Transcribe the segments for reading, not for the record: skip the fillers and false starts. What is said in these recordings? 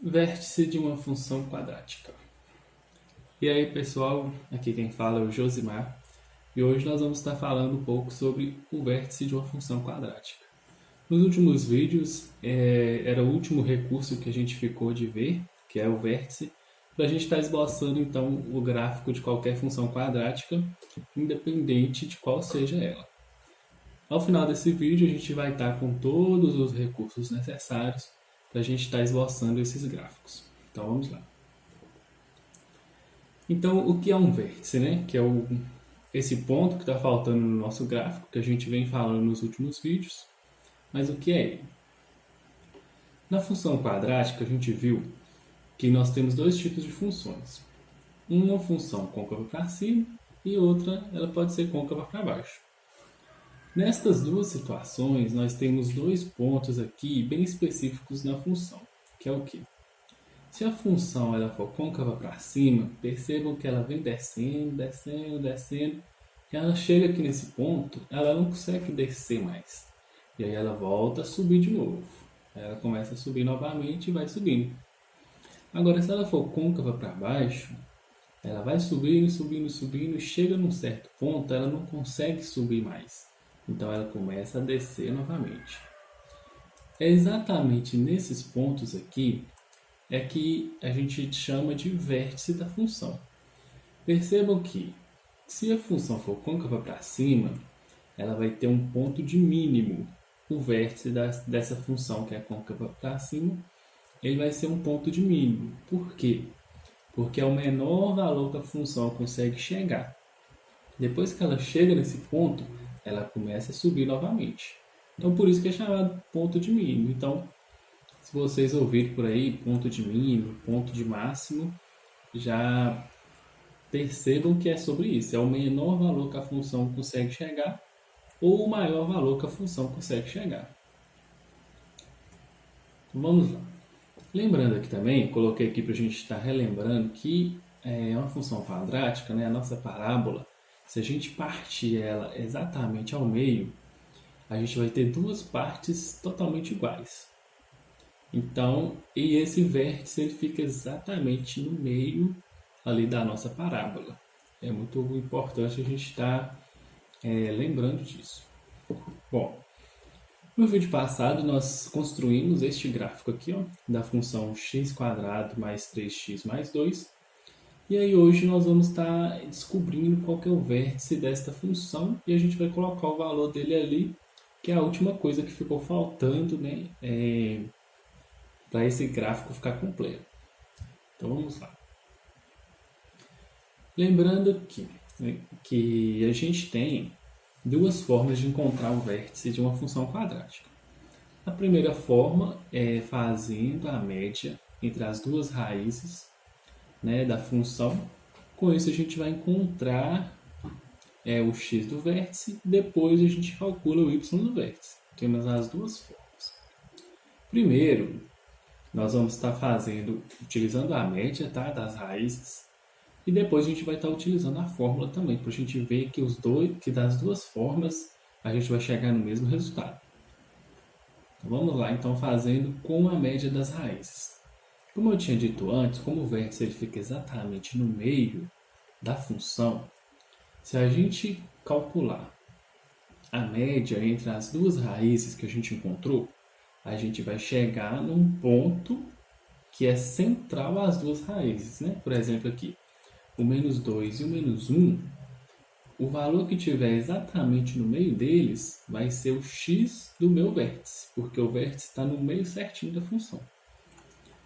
Vértice de uma função quadrática. E aí pessoal, aqui quem fala é o Josimar e hoje nós vamos estar falando um pouco sobre o vértice de uma função quadrática. Nos últimos vídeos era o último recurso que a gente ficou de ver, que é o vértice, para a gente estar esboçando então o gráfico de qualquer função quadrática, independente de qual seja ela. Ao final desse vídeo a gente vai estar com todos os recursos necessários para a gente estar esboçando esses gráficos. Então vamos lá. Então o que é um vértice, né? Que é esse ponto que está faltando no nosso gráfico, que a gente vem falando nos últimos vídeos. Mas o que é ele? Na função quadrática a gente viu que nós temos dois tipos de funções. Uma função côncava para cima e outra ela pode ser côncava para baixo. Nestas duas situações, nós temos dois pontos aqui bem específicos na função, que é o quê? Se a função ela for côncava para cima, percebam que ela vem descendo, descendo, descendo, e ela chega aqui nesse ponto, ela não consegue descer mais. E aí ela volta a subir de novo. Ela começa a subir novamente e vai subindo. Agora, se ela for côncava para baixo, ela vai subindo, subindo, subindo, e chega num certo ponto, ela não consegue subir mais. Então ela começa a descer novamente. É exatamente nesses pontos aqui é que a gente chama de vértice da função. Percebam que se a função for côncava para cima, ela vai ter um ponto de mínimo. O vértice dessa função que é côncava para cima, ele vai ser um ponto de mínimo. Por quê? Porque é o menor valor que a função consegue chegar. Depois que ela chega nesse ponto, ela começa a subir novamente. Então, por isso que é chamado ponto de mínimo. Então, se vocês ouvirem por aí ponto de mínimo, ponto de máximo, já percebam que é sobre isso. É o menor valor que a função consegue chegar ou o maior valor que a função consegue chegar. Vamos lá. Lembrando aqui também, coloquei aqui para a gente estar relembrando que é uma função quadrática, né, a nossa parábola, se a gente partir ela exatamente ao meio, a gente vai ter duas partes totalmente iguais. Então, e esse vértice ele fica exatamente no meio ali da nossa parábola. É muito importante a gente estar lembrando disso. Bom, no vídeo passado nós construímos este gráfico aqui, ó, da função x² mais 3x mais 2. E aí hoje nós vamos estar descobrindo qual que é o vértice desta função e a gente vai colocar o valor dele ali, que é a última coisa que ficou faltando, né, para esse gráfico ficar completo. Então vamos lá. Lembrando aqui, né, que a gente tem duas formas de encontrar o vértice de uma função quadrática. A primeira forma é fazendo a média entre as duas raízes, né, da função. Com isso a gente vai encontrar o x do vértice, depois a gente calcula o y do vértice. Temos as duas formas. Primeiro, nós vamos estar utilizando a média, tá, das raízes, e depois a gente vai estar utilizando a fórmula também, para a gente ver que das duas formas a gente vai chegar no mesmo resultado. Então, vamos lá, então, fazendo com a média das raízes. Como eu tinha dito antes, como o vértice ele fica exatamente no meio da função, se a gente calcular a média entre as duas raízes que a gente encontrou, a gente vai chegar num ponto que é central às duas raízes, né? Por exemplo, aqui, o menos 2 e o menos 1, o valor que tiver exatamente no meio deles vai ser o x do meu vértice, porque o vértice está no meio certinho da função.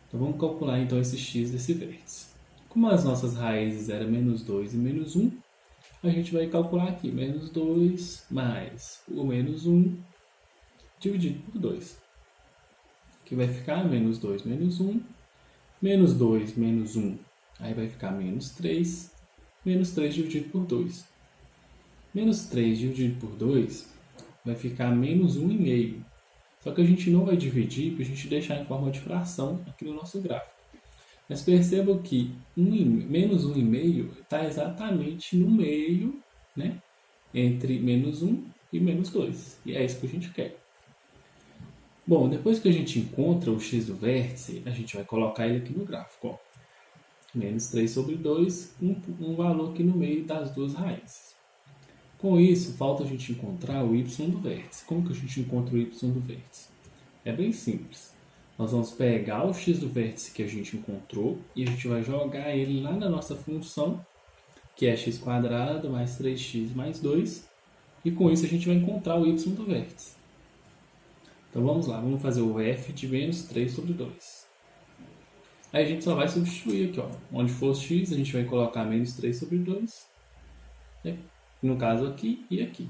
Então vamos calcular então esse x desse vértice. Como as nossas raízes eram menos 2 e menos 1, a gente vai calcular aqui menos 2 mais o menos 1 dividido por 2. Que vai ficar menos 2 menos 1, menos 2 menos 1, aí vai ficar menos 3 dividido por 2. Menos 3 dividido por 2 vai ficar menos 1,5. Só que a gente não vai dividir para a gente deixar em forma de fração aqui no nosso gráfico. Mas percebam que menos 1,5 está exatamente no meio, né, entre menos 1 e menos 2. E é isso que a gente quer. Bom, depois que a gente encontra o x do vértice, a gente vai colocar ele aqui no gráfico. Ó. Menos 3 sobre 2, um valor aqui no meio das duas raízes. Com isso, falta a gente encontrar o y do vértice. Como que a gente encontra o y do vértice? É bem simples. Nós vamos pegar o x do vértice que a gente encontrou e a gente vai jogar ele lá na nossa função, que é x² mais 3x mais 2. E com isso a gente vai encontrar o y do vértice. Então vamos lá, vamos fazer o f de menos 3 sobre 2. Aí a gente só vai substituir aqui, ó. Onde for x, a gente vai colocar menos 3 sobre 2. No caso aqui e aqui.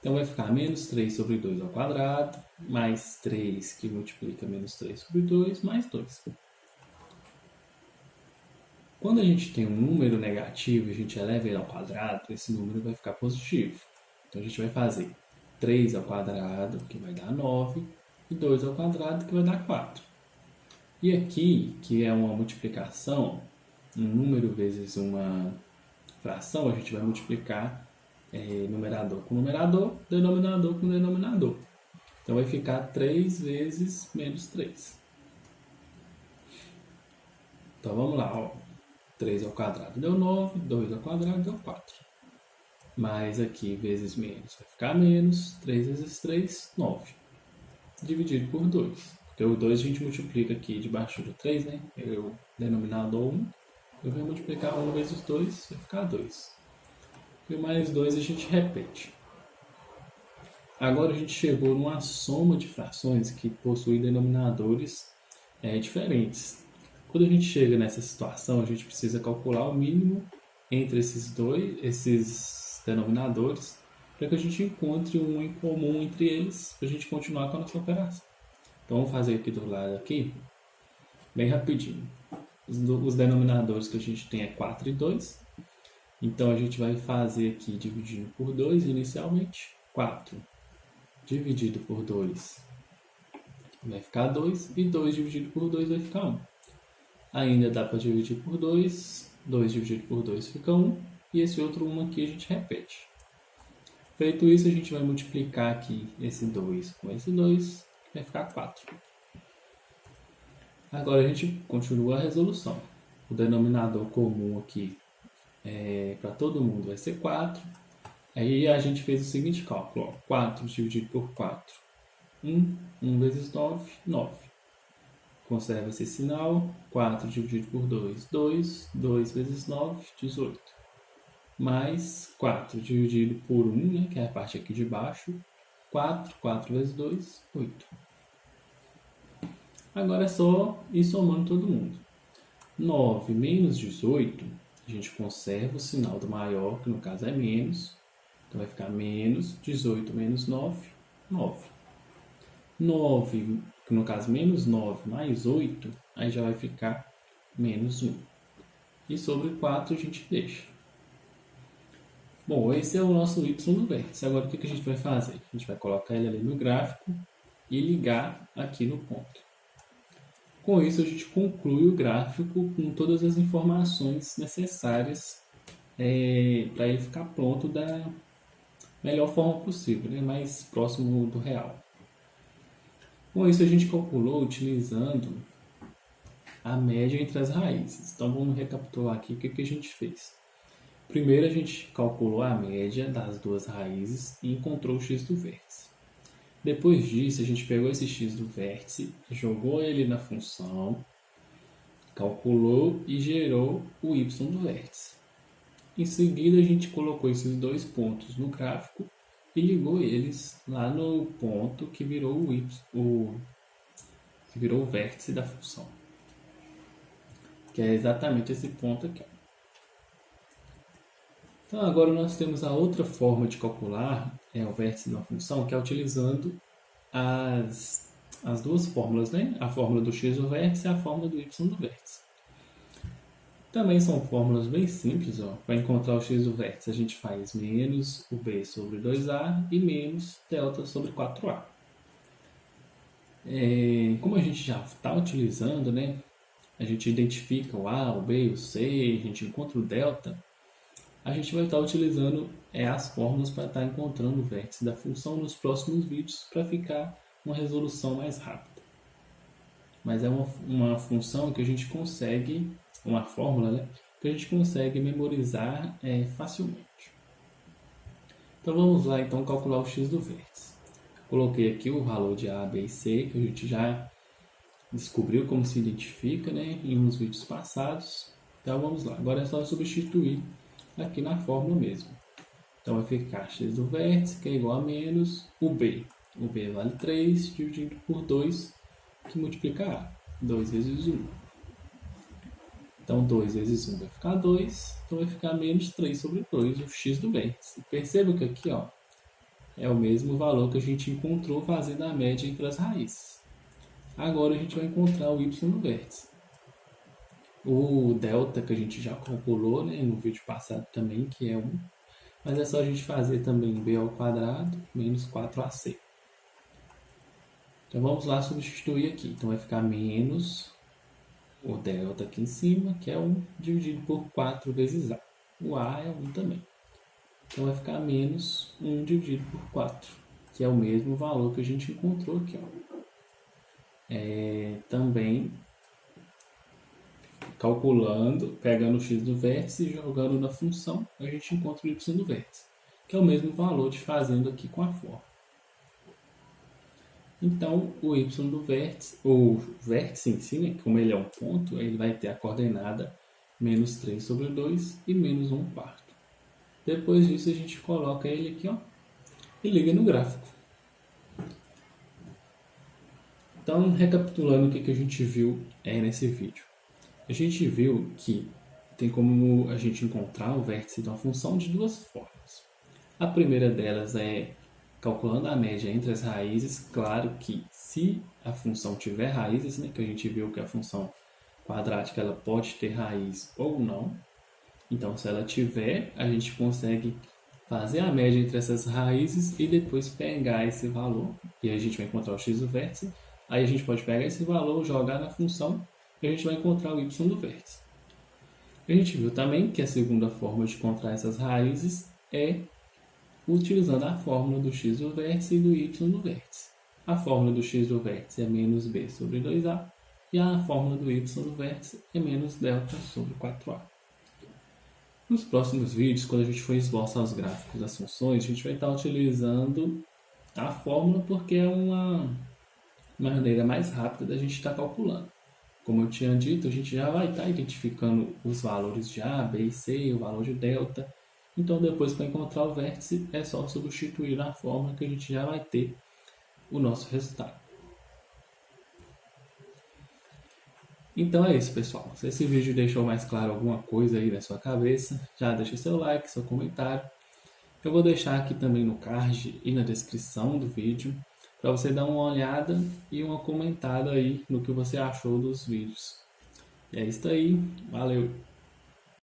Então vai ficar menos 3 sobre 2 ao quadrado, mais 3 que multiplica menos 3 sobre 2, mais 2. Quando a gente tem um número negativo e a gente eleva ele ao quadrado, esse número vai ficar positivo. Então a gente vai fazer 3 ao quadrado, que vai dar 9, e 2 ao quadrado, que vai dar 4. E aqui, que é uma multiplicação, um número vezes uma fração, a gente vai multiplicar numerador com numerador, denominador com denominador. Então vai ficar 3 vezes menos 3. Então vamos lá, ó. 3 ao quadrado deu 9, 2 ao quadrado deu 4. Mais aqui vezes menos vai ficar menos, 3 vezes 3, 9. Dividido por 2. Porque o 2 a gente multiplica aqui debaixo do 3, né? O denominador 1. Eu vou multiplicar 1 vezes 2, vai ficar 2. E o mais 2 a gente repete. Agora a gente chegou numa soma de frações que possui denominadores diferentes. Quando a gente chega nessa situação, a gente precisa calcular o mínimo entre esses denominadores para que a gente encontre um em comum entre eles para a gente continuar com a nossa operação. Então vamos fazer aqui do lado aqui, bem rapidinho. Os denominadores que a gente tem é 4 e 2. Então a gente vai fazer aqui dividindo por 2 inicialmente. 4 dividido por 2 vai ficar 2. E 2 dividido por 2 vai ficar 1. Ainda dá para dividir por 2. 2 dividido por 2 fica 1. E esse outro 1 aqui a gente repete. Feito isso, a gente vai multiplicar aqui esse 2 com esse 2. Vai ficar 4. Agora a gente continua a resolução. O denominador comum aqui para todo mundo vai ser 4. Aí a gente fez o seguinte cálculo. Ó, 4 dividido por 4. 1 vezes 9, 9. Conserva esse sinal. 4 dividido por 2, 2. 2 vezes 9, 18. Mais 4 dividido por 1, né, que é a parte aqui de baixo. 4. 4 vezes 2, 8. Agora é só ir somando todo mundo. 9 menos 18, a gente conserva o sinal do maior, que no caso é menos. Então vai ficar menos 18 menos 9, 9. 9, que no caso menos 9 mais 8, aí já vai ficar menos 1. E sobre 4 a gente deixa. Bom, esse é o nosso y do vértice. Agora o que a gente vai fazer? A gente vai colocar ele ali no gráfico e ligar aqui no ponto. Com isso, a gente conclui o gráfico com todas as informações necessárias para ele ficar pronto da melhor forma possível, né? Mais próximo do real. Com isso, a gente calculou utilizando a média entre as raízes. Então, vamos recapitular aqui o que a gente fez. Primeiro, a gente calculou a média das duas raízes e encontrou o x do vértice. Depois disso, a gente pegou esse x do vértice, jogou ele na função, calculou e gerou o y do vértice. Em seguida, a gente colocou esses dois pontos no gráfico e ligou eles lá no ponto que virou o vértice da função, que é exatamente esse ponto aqui. Então, agora nós temos a outra forma de calcular o vértice da função, que é utilizando as duas fórmulas, né? A fórmula do x do vértice e a fórmula do y do vértice. Também são fórmulas bem simples. Para encontrar o x do vértice, a gente faz menos o b sobre 2a e menos delta sobre 4a. Como a gente já está utilizando, né? A gente identifica o a, o b, o c, a gente encontra o delta. A gente vai estar utilizando as fórmulas para estar encontrando o vértice da função nos próximos vídeos para ficar uma resolução mais rápida. Mas é uma função que a gente consegue, uma fórmula, né, que a gente consegue memorizar facilmente. Então vamos lá então calcular o x do vértice. Coloquei aqui o valor de A, B e C, que a gente já descobriu como se identifica, né, em uns vídeos passados. Então vamos lá, agora é só substituir aqui na fórmula mesmo. Então vai ficar x do vértice, que é igual a menos o B. O B vale 3, dividido por 2, que multiplica A. 2 vezes 1. Então 2 vezes 1 vai ficar 2, então vai ficar menos 3 sobre 2, o x do vértice. Perceba que aqui ó, é o mesmo valor que a gente encontrou fazendo a média entre as raízes. Agora a gente vai encontrar o y no vértice. O delta que a gente já calculou, né, no vídeo passado também, que é 1. Mas é só a gente fazer também b ao quadrado menos 4ac. Então vamos lá substituir aqui. Então vai ficar menos o delta aqui em cima, que é 1, dividido por 4 vezes a. O a é 1 também. Então vai ficar menos 1 dividido por 4, que é o mesmo valor que a gente encontrou aqui. Ó. Também calculando, pegando o x do vértice e jogando na função, a gente encontra o y do vértice, que é o mesmo valor de fazendo aqui com a fórmula. Então, o y do vértice, o vértice em si, né, como ele é um ponto, ele vai ter a coordenada menos 3 sobre 2 e menos 1 quarto. Depois disso, a gente coloca ele aqui, ó, e liga no gráfico. Então, recapitulando o que a gente viu nesse vídeo. A gente viu que tem como a gente encontrar o vértice de uma função de duas formas. A primeira delas é calculando a média entre as raízes. Claro que se a função tiver raízes, né, que a gente viu que a função quadrática ela pode ter raiz ou não. Então, se ela tiver, a gente consegue fazer a média entre essas raízes e depois pegar esse valor. E aí a gente vai encontrar o x do vértice. Aí a gente pode pegar esse valor, jogar na função e a gente vai encontrar o y do vértice. A gente viu também que a segunda forma de encontrar essas raízes é utilizando a fórmula do x do vértice e do y do vértice. A fórmula do x do vértice é menos b sobre 2a e a fórmula do y do vértice é menos delta sobre 4a. Nos próximos vídeos, quando a gente for esboçar os gráficos das funções, a gente vai estar utilizando a fórmula porque é uma maneira mais rápida da gente estar calculando. Como eu tinha dito, a gente já vai estar identificando os valores de A, B e C, o valor de delta. Então, depois, para encontrar o vértice, é só substituir na fórmula que a gente já vai ter o nosso resultado. Então é isso, pessoal. Se esse vídeo deixou mais claro alguma coisa aí na sua cabeça, já deixa seu like, seu comentário. Eu vou deixar aqui também no card e na descrição do vídeo para você dar uma olhada e uma comentada aí no que você achou dos vídeos. E é isso aí. Valeu!